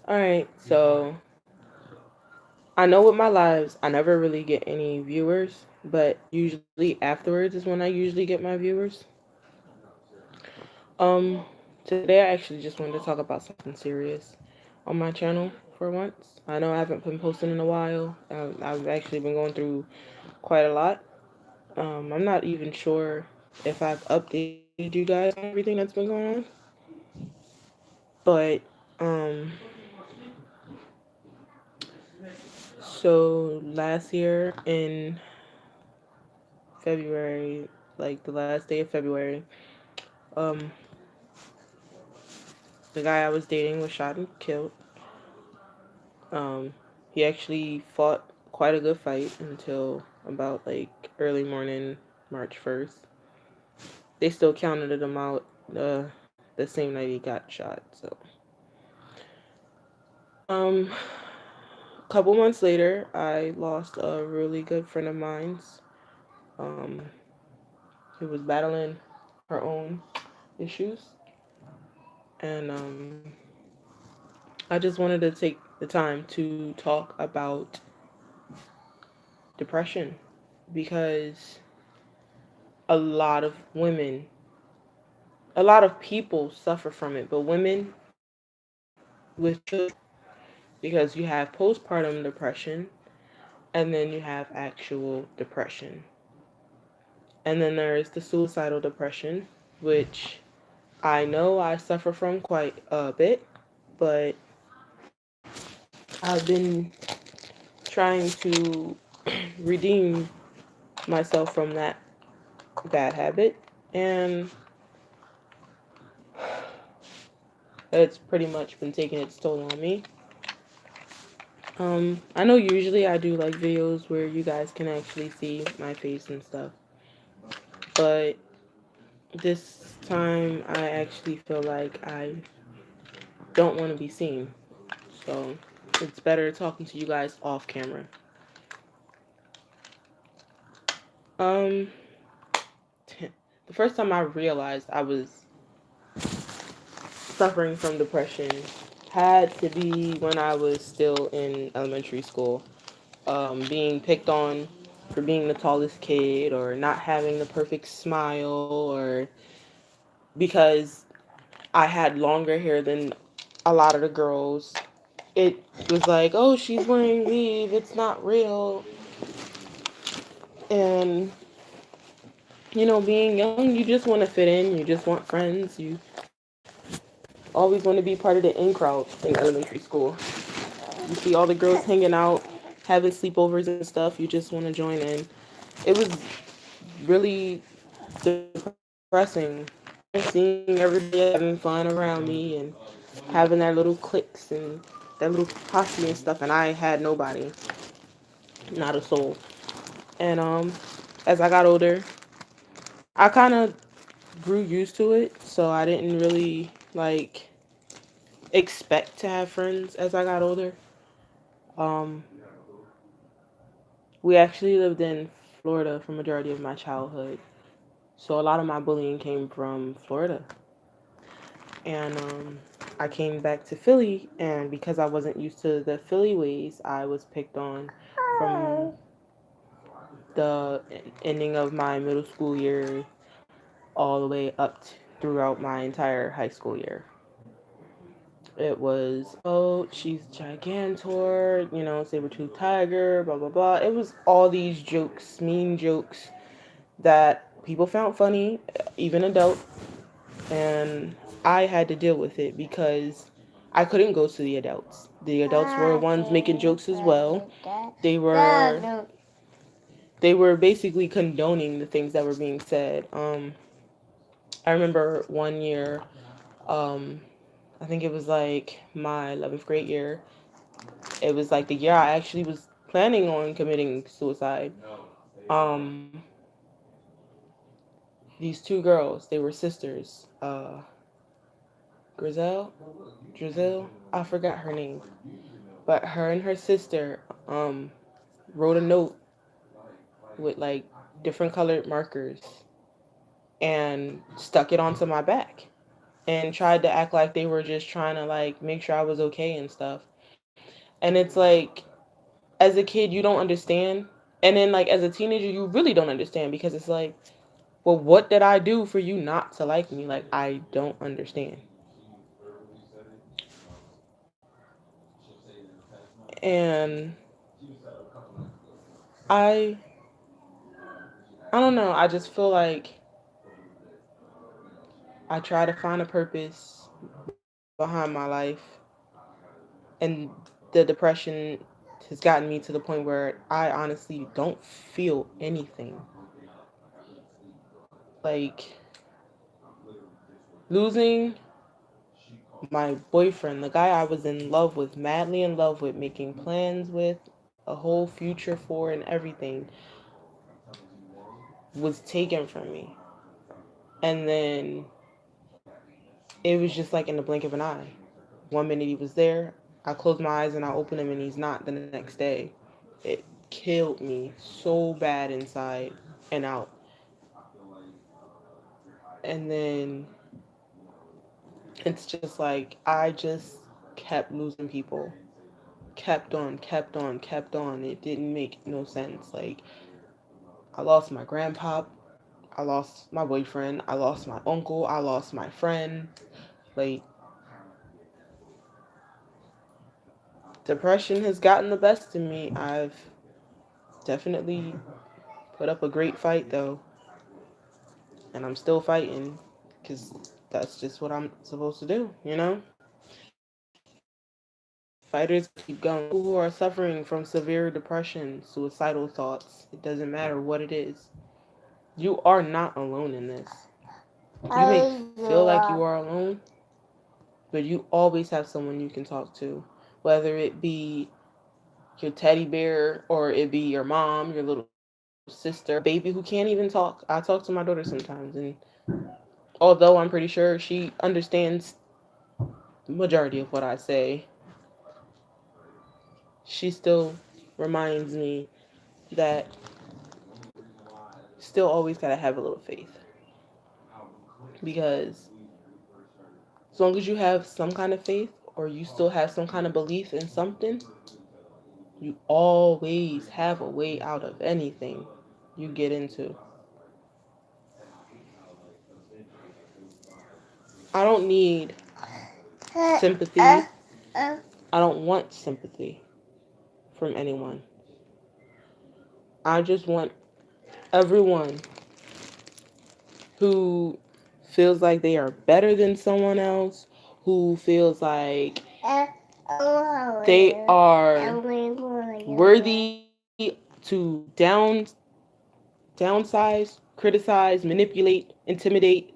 Alright, so I know with my lives, I never really get any viewers, but usually afterwards is when I usually get my viewers. Um, Today I actually just wanted to talk about something serious on my channel for once. I know I haven't been posting in a while. I've actually been going through quite a lot. I'm not even sure if I've updated you guys on everything that's been going on, but um, so last year in February, like the last day of February, um, the guy I was dating was shot and killed. Um, he actually fought quite a good fight until about like early morning, March 1st. They still counted him out the same night he got shot. So, um, a couple months later, I lost a really good friend of mine's. Um, who was battling her own issues, and I just wanted to take the time to talk about depression because a lot of women, a lot of people suffer from it, but women with children, because you have postpartum depression and then you have actual depression. And then there is the suicidal depression, which I know I suffer from quite a bit, but I've been trying to redeem myself from that bad habit, and it's pretty much been taking its toll on me. I know usually I do like videos where you guys can actually see my face and stuff, but this time I actually feel like I don't want to be seen, so it's better talking to you guys off camera. Um, the first time I realized I was suffering from depression had to be when I was still in elementary school. Being picked on for being the tallest kid or not having the perfect smile or because I had longer hair than a lot of the girls. It was like, oh, she's wearing weave, it's not real. And, being young, you just want to fit in, you just want friends, you always want to be part of the in crowd in elementary school. You see all the girls hanging out, having sleepovers and stuff, you just want to join in. It was really depressing seeing everybody else having fun around me and having their little cliques and their little posse and stuff, and I had nobody, not a soul. And as I got older, I kind of grew used to it, so I didn't really like expect to have friends as I got older. Um, we actually lived in Florida for majority of my childhood, so a lot of my bullying came from Florida. And I came back to Philly, and because I wasn't used to the Philly ways, I was picked on from the ending of my middle school year all the way throughout my entire high school year. It was, oh, she's gigantor, saber-tooth tiger, blah, blah, blah. It was all these jokes, mean jokes that people found funny, even adults, and I had to deal with it because I couldn't go to the adults. The adults were ones making jokes as well. They were they were basically condoning the things that were being said. I remember one year, um, I think it was like my 11th grade year. It was like the year I actually was planning on committing suicide. Um, these two girls, they were sisters. Grizel, Drizzle, I forgot her name, but her and her sister wrote a note with like different colored markers and stuck it onto my back. and tried to act like they were just trying to like make sure I was okay and stuff. And it's like, as a kid you don't understand, and then like as a teenager you really don't understand, because it's like, well, what did I do for you not to like me? Like, I don't understand. And I I don't know, I just feel like I try to find a purpose behind my life, and the depression has gotten me to the point where I honestly don't feel anything. Like, losing my boyfriend, the guy I was in love with, madly in love with, making plans with, a whole future for, and everything, was taken from me. And then it was just like in the blink of an eye. One minute he was there, I close my eyes and I open them and he's not the next day. It killed me so bad inside and out. And then it's just like I just kept losing people. Kept on, kept on, kept on. It didn't make no sense. Like, I lost my grandpa, I lost my boyfriend, I lost my uncle, I lost my friend. Like, depression has gotten the best of me. I've definitely put up a great fight though, and I'm still fighting because that's just what I'm supposed to do, you know? Fighters keep going. People who are suffering from severe depression, suicidal thoughts, it doesn't matter what it is. You are not alone in this. You may feel like you are alone, but you always have someone you can talk to, whether it be your teddy bear or it be your mom, your little sister, or a baby who can't even talk. I talk to my daughter sometimes, and although I'm pretty sure she understands the majority of what I say, she still reminds me that still always gotta have a little faith, because as long as you have some kind of faith or you still have some kind of belief in something, you always have a way out of anything you get into. I don't need sympathy. I don't want sympathy from anyone. I just want everyone who feels like they are better than someone else, who feels like they are worthy to downsize, criticize, manipulate, intimidate,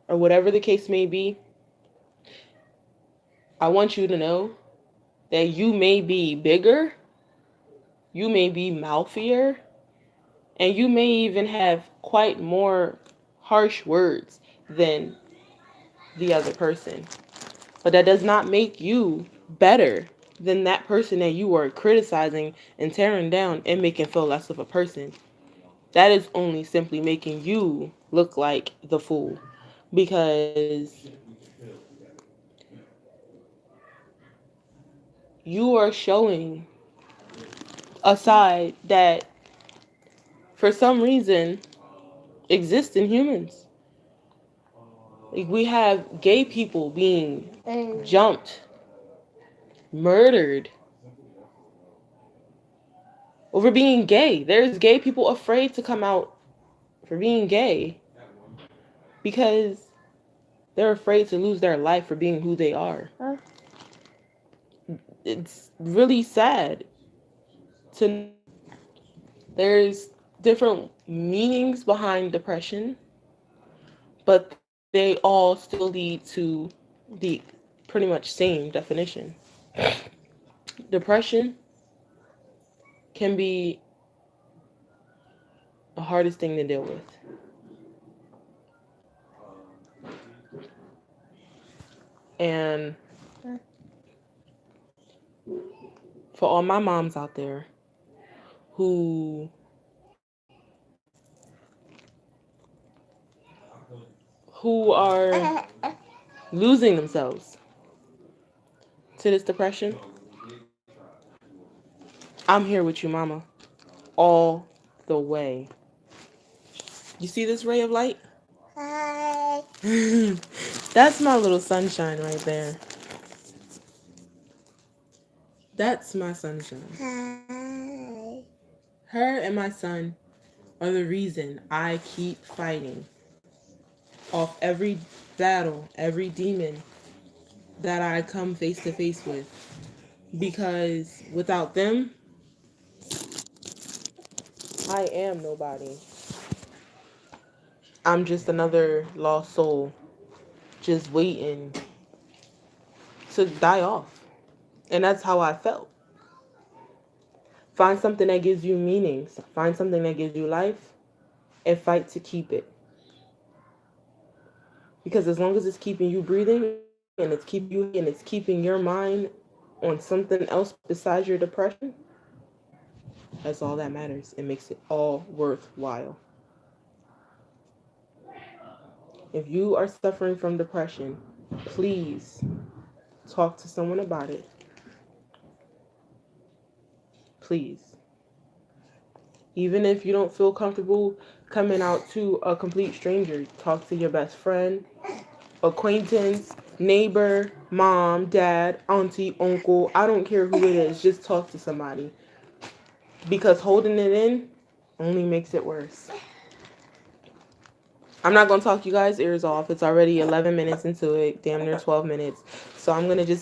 or whatever the case may be. I want you to know that you may be bigger, you may be mouthier, and you may even have quite more harsh words than the other person. But that does not make you better than that person that you are criticizing and tearing down and making feel less of a person. That is only simply making you look like the fool, because you are showing a side that for some reason exists in humans. Like, we have gay people being jumped, murdered over being gay. There's gay people afraid to come out for being gay because they're afraid to lose their life for being who they are. It's really sad to know that there's different meanings behind depression, but they all still lead to the pretty much same definition. Depression can be the hardest thing to deal with. And for all my moms out there who who are losing themselves to this depression, I'm here with you, mama, all the way. You see this ray of light? Hi. That's my little sunshine right there. That's my sunshine. Hi. Her and my son are the reason I keep fighting off every battle, every demon that I come face to face with. Because without them, I am nobody. I'm just another lost soul, just waiting to die off. And that's how I felt. Find something that gives you meanings. Find something that gives you life and fight to keep it. Because as long as it's keeping you breathing and it's keeping you and it's keeping your mind on something else besides your depression, that's all that matters. It makes it all worthwhile. If you are suffering from depression, please talk to someone about it. Please. Even if you don't feel comfortable coming out to a complete stranger, talk to your best friend, acquaintance, neighbor, mom, dad, auntie, uncle. I don't care who it is. Just talk to somebody. Because holding it in only makes it worse. I'm not going to talk you guys' ears off. It's already 11 minutes into it, damn near 12 minutes. So I'm going to just